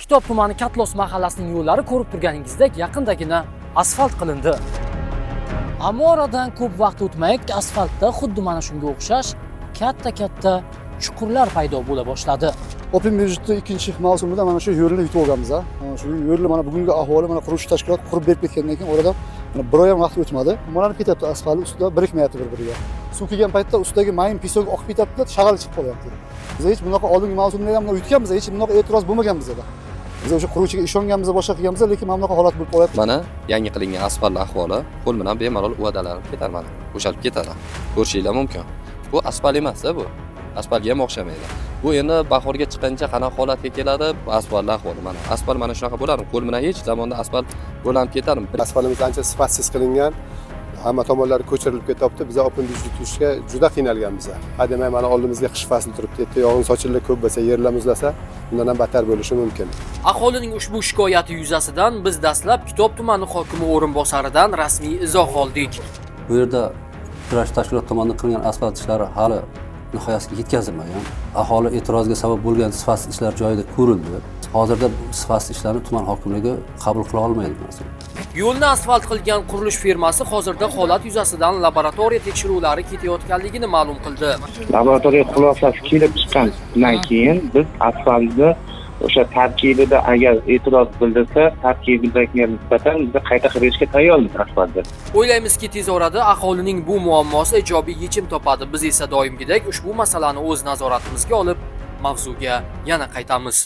Kitob tumani Katlos mahallasining yo'llari ko'rib turganingizdek yaqindagina asfalt qilindi. Ammo oradan ko'p vaqt o'tmay asfaltda xuddi mana shunga o'xshash katta chuqurlar paydo bo'la boshladi. Open byudjetda ikkinchi mavsumida mana shu yo'lni yutib olganmiz. Shu yo'lni mana bugungi ahvoli mana quruvchi tashkilot qurib berib ketgandan keyin oradan mana bir oy ham vaqt o'tmadi. Mo'ralab ketyapti, asfalt ustida birikmayapti bir-biriga. Suv kelgan paytda ustidagi mayin pisok oqib ketapti, shag'al chiqib qolyapti. Biz hech bunaqa oldingi mavsumda ham yutganmiz, hech bunaqa e'tiroz bo'lmagan bizda. Biz o'sha quruvchiga ishonganmiz, boshqa qilganmiz, lekin mana bunaqa holat bo'lib qolyapti. Mana yangi qilingan asfalt ahvoli qo'l bilan bemalol uadalanib ketar mana. Bo'shalib ketadi. Ko'rishinglar mumkin. Bu asfalt emas-da bu. Asfaltga ham o'xshamaydi. Bu endi bahorga chiqqancha qanaqa holatga keladi? Bu asfalt ahvoli mana. Asfalt mana shunaqa bo'ladi. Qo'l bilan hech zamonda asfalt bo'lanib ketadi. Asfaltimiz ancha sifatsiz qilingan. Hamma tomonlari ko'chirilib ketyapti. Biz open byudjet tutishga juda qiynalganmiz. Hademay mana oldimizga qish fasli turibdi. Erta yog'in sochillar ko'p bo'lsa, yerlar muzlasa, bundan ham battar bo'lishi mumkin. Aholining ushbu shikoyati yuzasidan biz dastlab Kitob tumani hokimi o'rinbosaridan rasmiy izoh oldik. Bu yerda kurash tashkilot tomonidan qilingan asfalt ishlari hali nihoyasiga yetkazilmagan. Aholi e'tiroziga sabab bo'lgan sifatsiz ishlar joyida ko'rildi. Hozirda sifatsiz ishlarni tuman hokimligi qabul qila olmaydi masalan. Yo'lni asfalt qilgan qurilish firmasi hozirda holat yuzasidan laboratoriya tekshiruvlari ketayotganligini ma'lum qildi. Laboratoriya xulosasi kelib chiqqandan keyin biz asfaltni o'sha tarkibida agar e'tiroz bildirsa, tarkibidagiga nisbatan biz qayta qilishga tayyormiz asfaltni. O'ylaymizki, tez orada aholining bu muammosi ijobiy yechim topadi. Biz esa doimgidek ushbu masalani o'z nazoratimizga olib, mavzuga yana qaytamiz.